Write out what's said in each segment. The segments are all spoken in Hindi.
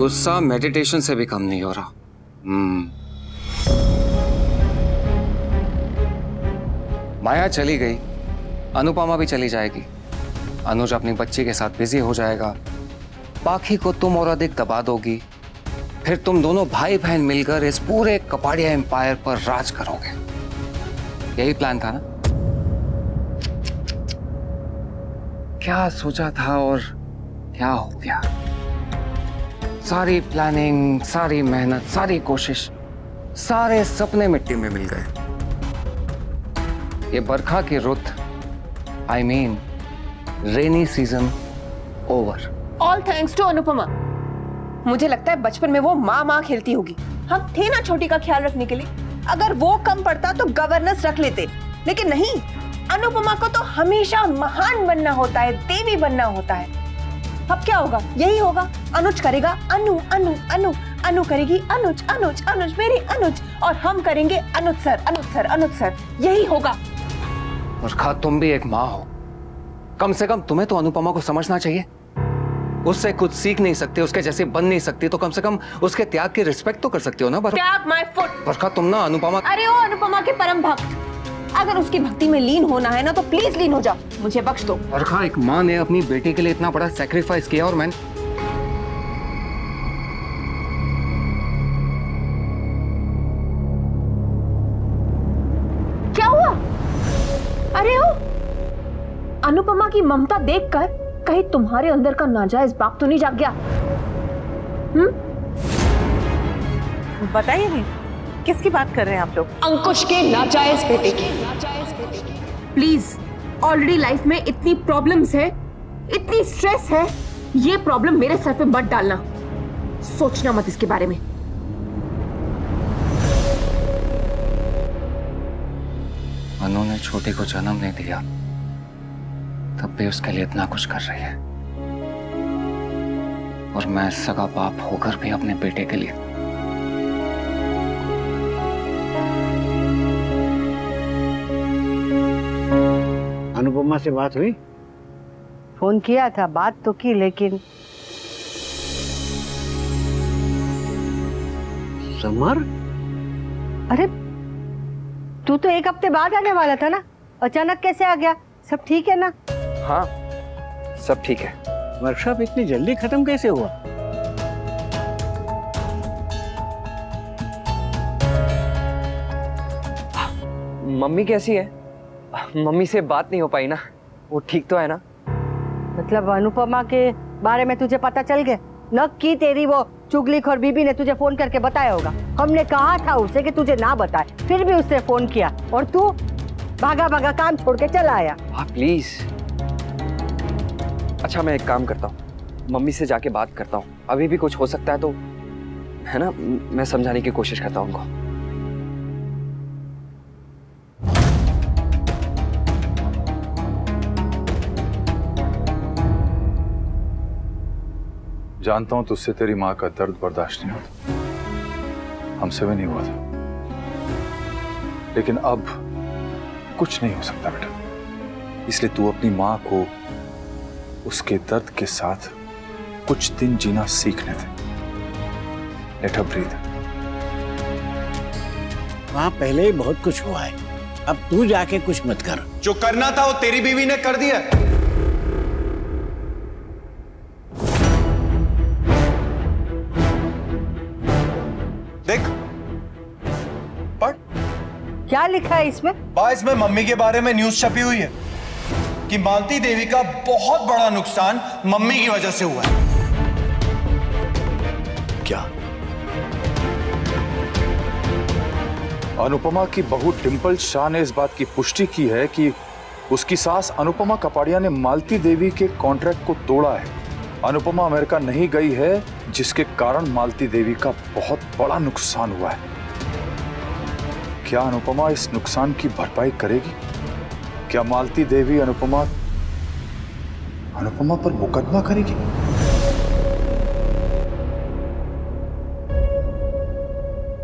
गुस्सा मेडिटेशन से भी कम नहीं हो रहा। माया चली गई, अनुपमा भी चली जाएगी। अनुज अपनी बच्ची के साथ बिजी हो जाएगा, बाकी को तुम और अधिक दबा दोगी। फिर तुम दोनों भाई बहन मिलकर इस पूरे कपाड़िया एम्पायर पर राज करोगे। यही प्लान था ना? क्या सोचा था और क्या हो गया? सारी प्लानिंग, सारी मेहनत, सारी कोशिश, सारे सपने मिट्टी में मिल गए। ये बरखा की रुत, I mean rainy season over. All thanks to Anupama. मुझे लगता है बचपन में वो माँ खेलती होगी। हम थे ना छोटी का ख्याल रखने के लिए। अगर वो कम पड़ता तो गवर्नेंस रख लेते, लेकिन नहीं। अनुपमा को तो हमेशा महान बनना होता है, देवी बनना होता है। अब क्या होगा? यही होगा। अनुज करेगा अनु अनु अनु, अनु करेगी अनुज अनुज अनुज मेरी अनुज, और हम करेंगे अनुज सर अनुज सर अनुज सर। यही होगा। बरखा, तुम भी एक माँ हो, कम से कम तुम्हें तो अनुपमा को समझना चाहिए। उससे कुछ सीख नहीं सकते, उसके जैसे बन नहीं सकती, तो कम से कम उसके त्याग की रिस्पेक्ट तो कर सकती हो ना। त्याग माय फुट। बरखा, तुम ना अनुपमा। अरे ओ अनुपमा के परम भक्त, अगर उसकी भक्ति में लीन होना है ना तो प्लीज लीन हो जाओ, मुझे बख्श दो। बरखा, एक माँ ने अपनी बेटी के लिए इतना बड़ा सैक्रिफाइस किया और मैंने क्या हुआ? अरे ओ अनुपमा की ममता देखकर कहीं तुम्हारे अंदर का नाजायज बाप तो नहीं जाग गया? बताइए नहीं, किसकी बात कर रहे हैं आप लोग? अंकुश के नाजायज बेटे की। प्लीज, ऑलरेडी लाइफ में इतनी प्रॉब्लम्स है, इतनी स्ट्रेस है, ये प्रॉब्लम मेरे सर पे मत डालना। सोचना मत इसके बारे में। अनु ने छोटी को जन्म नहीं दिया, तब भी उसके लिए इतना कुछ कर रही है, और मैं सगा बाप होकर भी अपने बेटे के लिए। अनुपमा से बात हुई? फोन किया था, बात तो की, लेकिन समर, अरे तू तो एक हफ्ते बाद आने वाला था ना, अचानक कैसे आ गया? सब ठीक है ना? हाँ, सब ठीक है। वर्कशॉप इतनी जल्दी खत्म कैसे हुआ? मम्मी कैसी है? मम्मी से बात नहीं हो पाई ना, वो ठीक तो है ना? मतलब अनुपमा के बारे में तुझे पता चल गया? न की तेरी वो चुगलीखोर बीबी ने तुझे फोन करके बताया होगा। हमने कहा था उसे कि तुझे ना बताए, फिर भी उसने फोन किया और तू भागा भागा काम छोड़ के चला आया। हाँ प्लीज। अच्छा, मैं एक काम करता हूँ, मम्मी से जाके बात करता हूँ। अभी भी कुछ हो सकता है तो, है ना, मैं समझाने की कोशिश करता हूँ उनको। जानता हूं तुझसे तेरी मां का दर्द बर्दाश्त नहीं होता, हमसे भी नहीं हुआ था, लेकिन अब कुछ नहीं हो सकता बेटा। इसलिए तू अपनी मां को उसके दर्द के साथ कुछ दिन जीना सीखने दे। Let her breathe. वहां पहले ही बहुत कुछ हुआ है, अब तू जाके कुछ मत कर। जो करना था वो तेरी बीवी ने कर दिया। देख, पढ़। क्या लिखा है इसमें? इसमें मम्मी के बारे में न्यूज छपी हुई है कि मालती देवी का बहुत बड़ा नुकसान मम्मी की वजह से हुआ है। क्या? अनुपमा की बहू डिंपल शाह ने इस बात की पुष्टि की है कि उसकी सास अनुपमा कपाड़िया ने मालती देवी के कॉन्ट्रैक्ट को तोड़ा है। अनुपमा अमेरिका नहीं गई है, जिसके कारण मालती देवी का बहुत बड़ा नुकसान हुआ है। क्या अनुपमा इस नुकसान की भरपाई करेगी? क्या मालती देवी अनुपमा पर मुकदमा करेगी?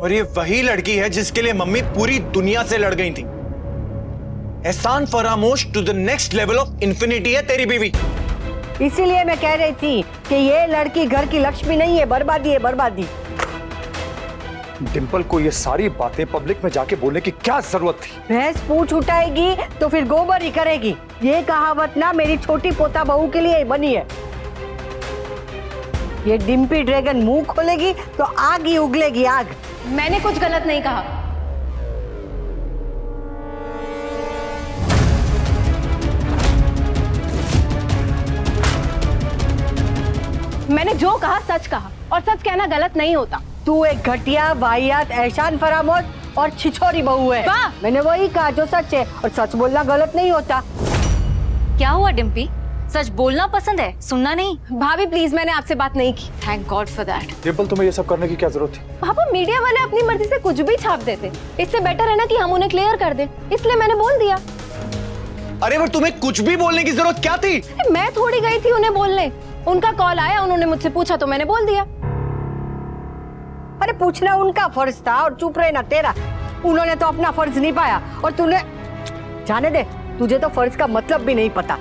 और ये वही लड़की है जिसके लिए मम्मी पूरी दुनिया से लड़ गई थी। एहसान फरामोश to the next level of infinity है तेरी बीवी। इसीलिए मैं कह रही थी कि ये लड़की घर की लक्ष्मी नहीं है, बर्बादी है, बर्बादी। डिंपल को ये सारी बातें पब्लिक में जाके बोलने की क्या जरूरत थी? भैंस पूछ उठाएगी तो फिर गोबर ही करेगी। ये कहावत ना मेरी छोटी पोता बहू के लिए ही बनी है। ये डिम्पी ड्रैगन मुंह खोलेगी तो आग ही उगलेगी, आग। मैंने कुछ गलत नहीं कहा। मैंने जो कहा सच कहा, और सच कहना गलत नहीं होता। तू एक घटिया, वाहियात, एहसान फरामोश और छिछोरी बहू है। वाह! मैंने वही कहा जो सच है, और सच बोलना गलत नहीं होता। क्या हुआ डिम्पी? सच बोलना पसंद है, सुनना नहीं। भाभी प्लीज, मैंने आपसे बात नहीं की। Thank God for that. Dimple, तुम्हें ये सब करने की क्या जरूरत थी? पापा, मीडिया वाले अपनी मर्जी से कुछ भी छाप देते, इससे बेटर है ना कि हम उन्हें क्लियर कर दें, इसलिए मैंने बोल दिया। अरे पर तुम्हें कुछ भी बोलने की जरूरत क्या थी? मैं थोड़ी गई थी उन्हें बोलने, उनका कॉल आया, उन्होंने मुझसे पूछा तो मैंने बोल दिया। अरे पूछना उनका फर्ज था और चुप रहना तेरा। उन्होंने तो अपना फर्ज नहीं पाया, और तूने, जाने दे, तुझे तो फर्ज का मतलब भी नहीं पता।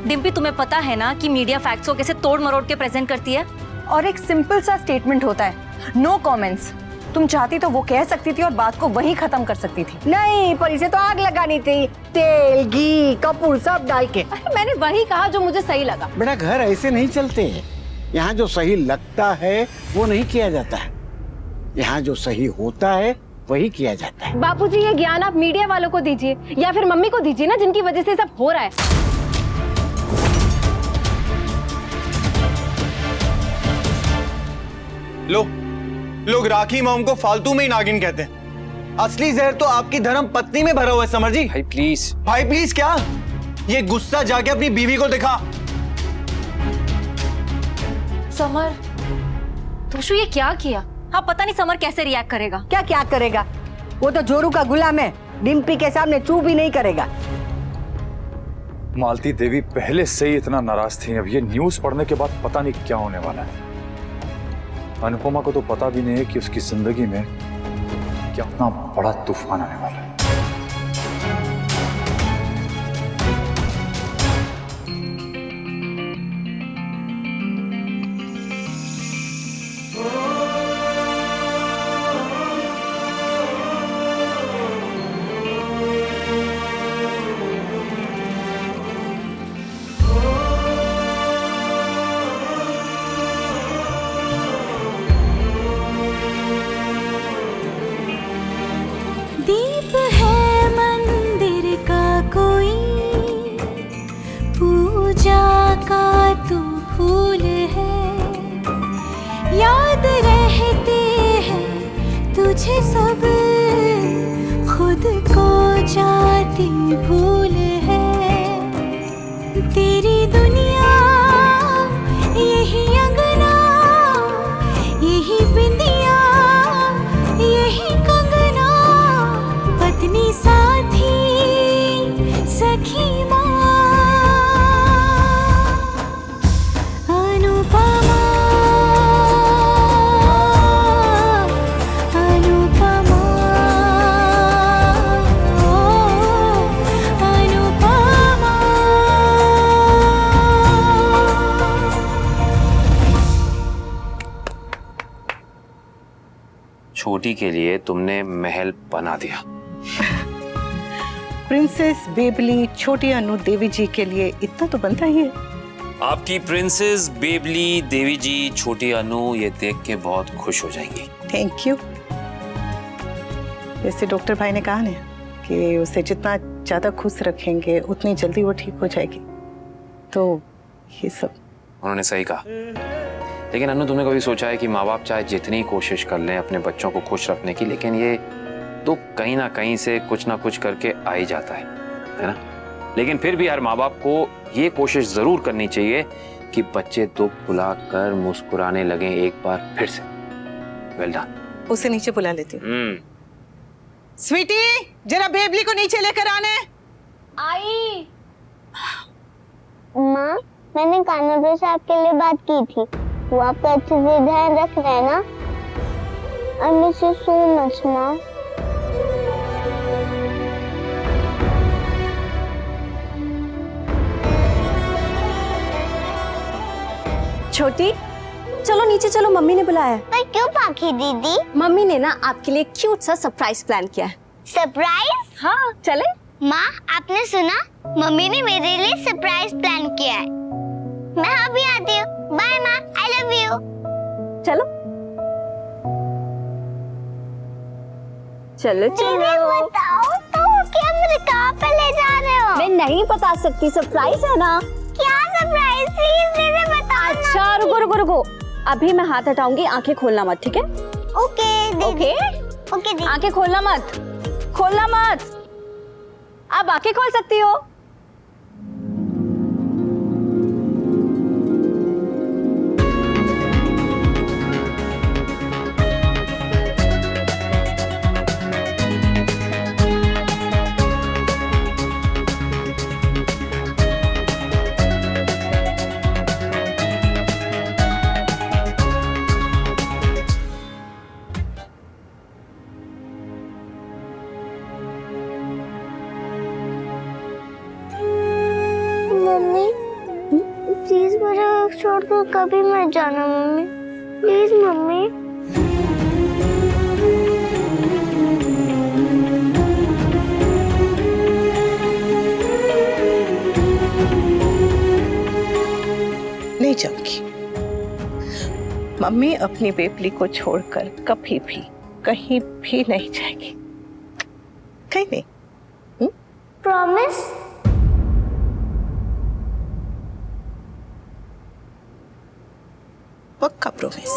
डिम्पी, तुम्हें पता है ना कि मीडिया फैक्ट्स को कैसे तोड़ मरोड़ के प्रेजेंट करती है। और एक सिंपल सा स्टेटमेंट होता है, नो कमेंट्स। तुम चाहती तो वो कह सकती थी और बात को वहीं खत्म कर सकती थी। नहीं, पर इसे तो आग लगानी थी, तेल, घी, कपूर सब डाल के। अरे मैंने वही कहा जो मुझे सही लगा। बेटा, घर ऐसे नहीं चलते हैं। यहाँ जो सही लगता है वो नहीं किया जाता है, यहाँ जो सही होता है वही किया जाता है। बापूजी, ये ज्ञान आप मीडिया वालों को दीजिए या फिर मम्मी को दीजिए ना, जिनकी वजह से सब हो रहा है। लोग राखी मॉम को फालतू में ही नागिन कहते हैं। असली जहर तो आपकी धर्म पत्नी में भरा हुआ है, समर जी। भाई प्लीज। भाई प्लीज क्या? ये गुस्सा जाके अपनी बीवी को दिखा। समर, तोशु ये क्या किया? हाँ, पता नहीं समर कैसे रिएक्ट करेगा। क्या क्या करेगा? वो तो जोरू का गुलाम है, डिम्पी के सामने चू भी नहीं करेगा। मालती देवी पहले से ही इतना नाराज थी, अब ये न्यूज पढ़ने के बाद पता नहीं क्या होने वाला है। अनुपमा को तो पता भी नहीं है कि उसकी जिंदगी में कितना बड़ा तूफान आने वाला है। दीप है मंदिर का कोई, पूजा का तू फूल है, याद रहते हैं तुझे सब, खुद को जाती भूल है। तेरी दुनिया यही अंगना, यही बिंदिया, यही कंगना, पत्नी साथी सखी माँ, अनुपमा, अनुपमा, अनुपमा। छोटी के लिए तुमने महल बना दिया। प्रिंसेस बेबली छोटी अनु देवी जी के लिए इतना तो बनता ही है। आपकी प्रिंसेस बेबली देवी जी छोटी अनु ये देख के बहुत खुश हो जाएंगी। Thank you. जैसे डॉक्टर भाई ने कहा ना कि उसे जितना ज्यादा खुश रखेंगे उतनी जल्दी वो ठीक हो जाएगी, तो ये सब उन्होंने सही कहा। लेकिन अनु, तुमने कभी सोचा है कि माँ बाप चाहे जितनी कोशिश कर लें अपने बच्चों को खुश रखने की, लेकिन ये तो कहीं ना कहीं से कुछ ना कुछ करके आ ही जाता है ना? लेकिन फिर भी हर माँ बाप को ये कोशिश जरूर करनी चाहिए कि बच्चे दुख भुलाकर मुस्कुराने लगे एक बार फिर से। Well done. उसे नीचे बुला लेती हूँ। स्वीटी, जरा बेबली को नीचे लेकर आने। आई। माँ, मैंने कानून साहब के लिए बात की थी, वो आपका अच्छे से ध्यान रख रहे हैं ना? I miss you so much, माँ। छोटी, चलो नीचे चलो, मम्मी ने बुलाया है। पर क्यों पाखी दीदी? मम्मी ने ना आपके लिए क्यूट सा सरप्राइज प्लान किया है। सरप्राइज? हाँ, चले? माँ, आपने सुना? मम्मी ने मेरे लिए सरप्राइज प्लान किया है। मैं अभी आती हूँ। बाय माँ, आई लव यू। चलो चलो चलो। बताओ तो कि हम कहाँ पे ले जा रहे हो? मैं नहीं बता सकती, सरप्राइज है ना। क्या सरप्राइज? प्लीज मुझे बताओ। अच्छा रुको रुको रुको, अभी मैं हाथ हटाऊंगी, आंखें खोलना मत, ठीक है? ओके दीदी। ओके ओके दीदी। आंखें खोलना मत, खोलना मत। आप आंखें खोल सकती हो। मम्मी प्लीज मुझे छोड़कर कभी मत जाना मम्मी, प्लीज मम्मी। नहीं जाऊंगी। मम्मी अपनी बेबली को छोड़कर कभी भी कहीं भी नहीं जाएगी, कहीं नहीं। प्रॉमिस? पक्का प्रॉमिस।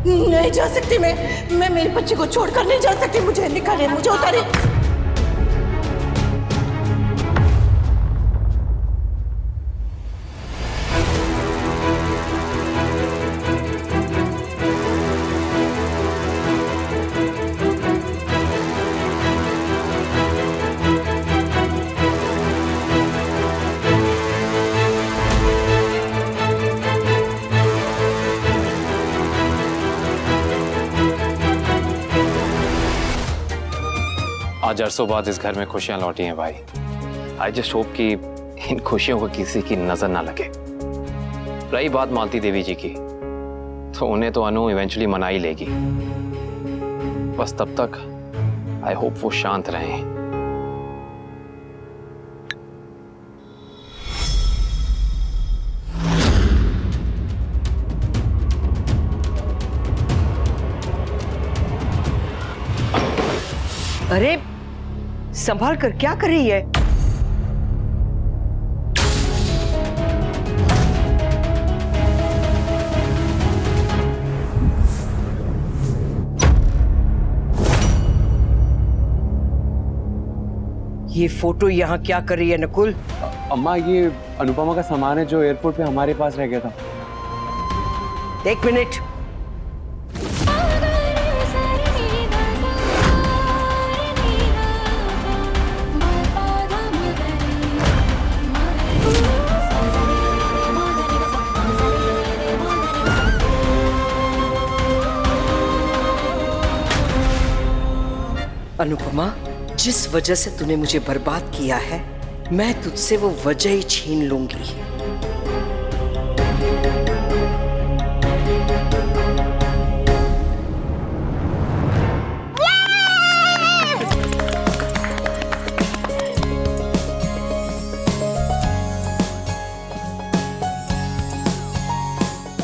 नहीं जा सकती मैं मेरे बच्चे को छोड़कर नहीं जा सकती। मुझे निकाले, मुझे उतारे। आज अरसों बाद इस घर में खुशियां लौटी हैं भाई। आई जस्ट होप कि इन खुशियों को किसी की नजर ना लगे। रही बात मालती देवी जी की, तो उन्हें तो अनु इवेंचुअली मना ही लेगी। बस तब तक आई होप वो शांत रहें। अरे संभाल कर, क्या कर रही है? ये फोटो यहाँ क्या कर रही है नकुल? अम्मा, ये अनुपमा का सामान है जो एयरपोर्ट पे हमारे पास रह गया था। एक मिनट। अनुपमा, जिस वजह से तूने मुझे बर्बाद किया है, मैं तुझसे वो वजह ही छीन लूंगी।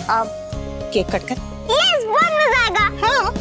आप केक कट कर। यस, बहुत मजा आएगा। हाँ।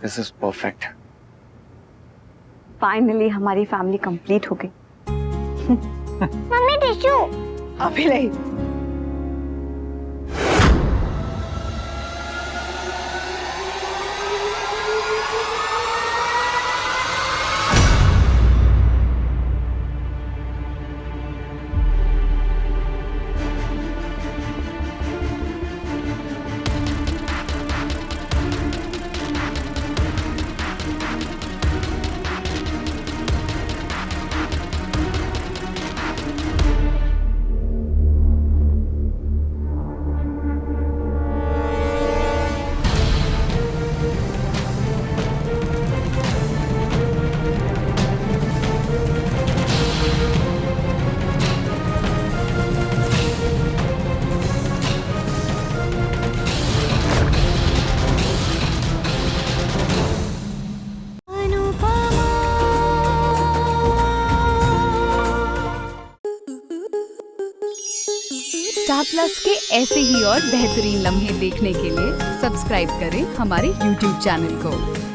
This is perfect. फाइनली हमारी फैमिली कंप्लीट हो गई। Mummy tissue. अभी नहीं। स्टार प्लस के ऐसे ही और बेहतरीन लम्हे देखने के लिए सब्सक्राइब करें हमारे YouTube चैनल को।